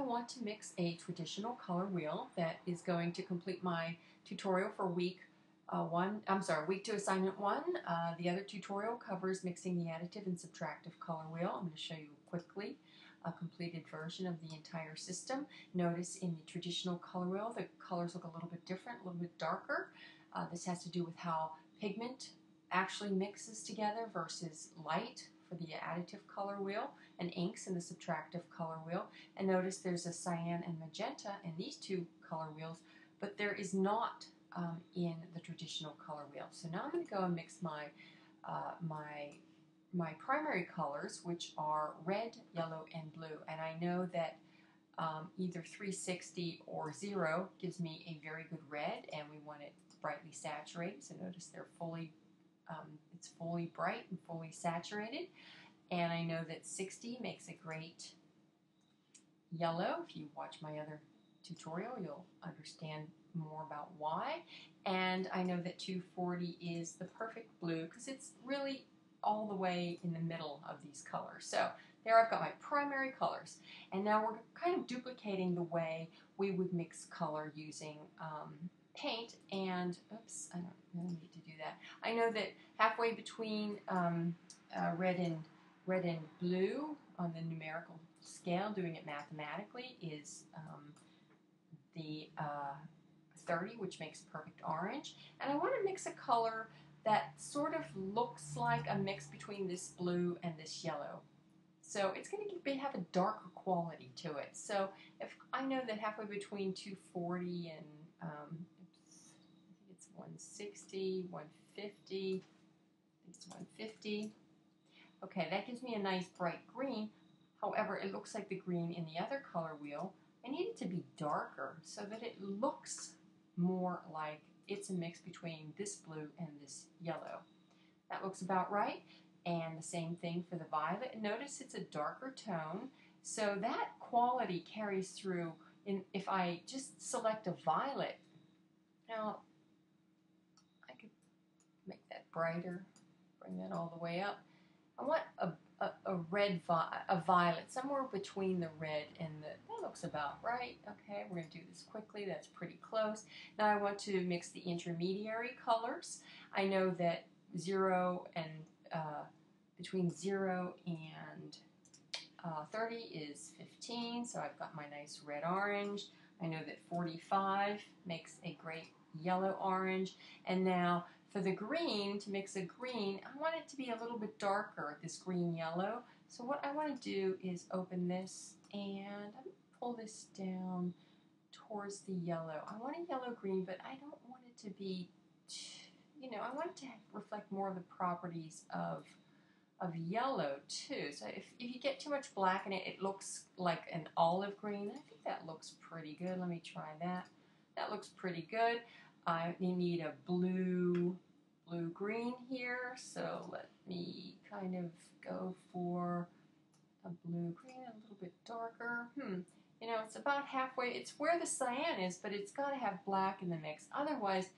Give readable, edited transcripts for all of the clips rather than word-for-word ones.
want to mix a traditional color wheel that is going to complete my tutorial for week 2 assignment 1. The other tutorial covers mixing the additive and subtractive color wheel. I'm going to show you quickly a completed version of the entire system. Notice in the traditional color wheel the colors look a little bit different, a little bit darker. This has to do with how pigment actually mixes together versus light for the additive color wheel, and inks in the subtractive color wheel. And notice there's a cyan and magenta in these two color wheels, but there is not in the traditional color wheel. So now I'm going to go and mix my my primary colors, which are red, yellow, and blue. And I know that either 360 or 0 gives me a very good red, and we want it brightly saturated. So notice they're fully it's fully bright and fully saturated. And I know that 60 makes a great yellow. If you watch my other tutorial, you'll understand more about why. And I know that 240 is the perfect blue because it's really all the way in the middle of these colors. So there I've got my primary colors. And now we're kind of duplicating the way we would mix color using paint. And oops, I don't really need to do that. I know that halfway between red and blue on the numerical scale, doing it mathematically, is the 30, which makes perfect orange. And I want to mix a color that sort of looks like a mix between this blue and this yellow. So it's going to have a darker quality to it. So if I know that halfway between 240 and I think it's 160, 150, I think it's 150. Okay, that gives me a nice bright green. However, it looks like the green in the other color wheel. I need it to be darker so that it looks more like it's a mix between this blue and this yellow. That looks about right. And the same thing for the violet. Notice it's a darker tone, so that quality carries through. If I just select a violet, now I could make that brighter, bring that all the way up. I want a violet, somewhere between the red and that looks about right. Okay, we're going to do this quickly. That's pretty close. Now I want to mix the intermediary colors. I know that 0 and between 0 and 30 is 15, so I've got my nice red-orange. I know that 45 makes a great yellow-orange. And now for the green, to mix a green, I want it to be a little bit darker, this green-yellow. So what I want to do is open this and I'm going to pull this down towards the yellow. I want a yellow-green, but I don't want it to be, I want it to reflect more of the properties of yellow too. So if you get too much black in it, it looks like an olive green. I think that looks pretty good. Let me try that. That looks pretty good. I need a blue-green here, so let me kind of go for a blue-green, a little bit darker. It's about halfway. It's where the cyan is, but it's got to have black in the mix. Otherwise,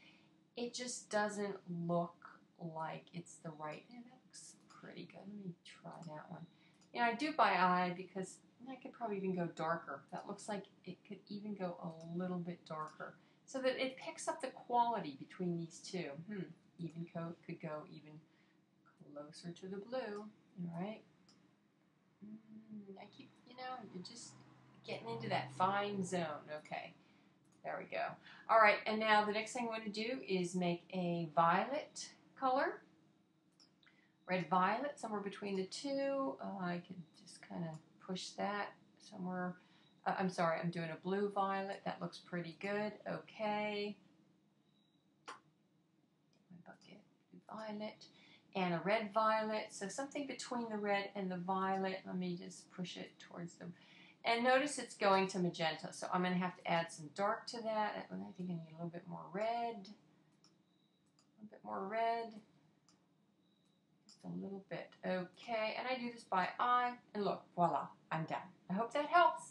it just doesn't look like it's the right. Yeah, that looks pretty good. Let me try that one. I do by eye because I could probably even go darker. That looks like it could even go a little bit darker, so that it picks up the quality between these two. Even coat could go even closer to the blue. All right. I keep, you're just getting into that fine zone. Okay. There we go. All right, and now the next thing I want to do is make a violet color. Red-violet, somewhere between the two. I can just kind of push that somewhere. I'm sorry, I'm doing a blue-violet. That looks pretty good. Okay. My bucket, blue-violet. And a red-violet. So something between the red and the violet. Let me just push it towards them. And notice it's going to magenta, so I'm going to have to add some dark to that. I think I need a little bit more red. A little bit more red. Just a little bit. Okay, and I do this by eye. And look, voila, I'm done. I hope that helps.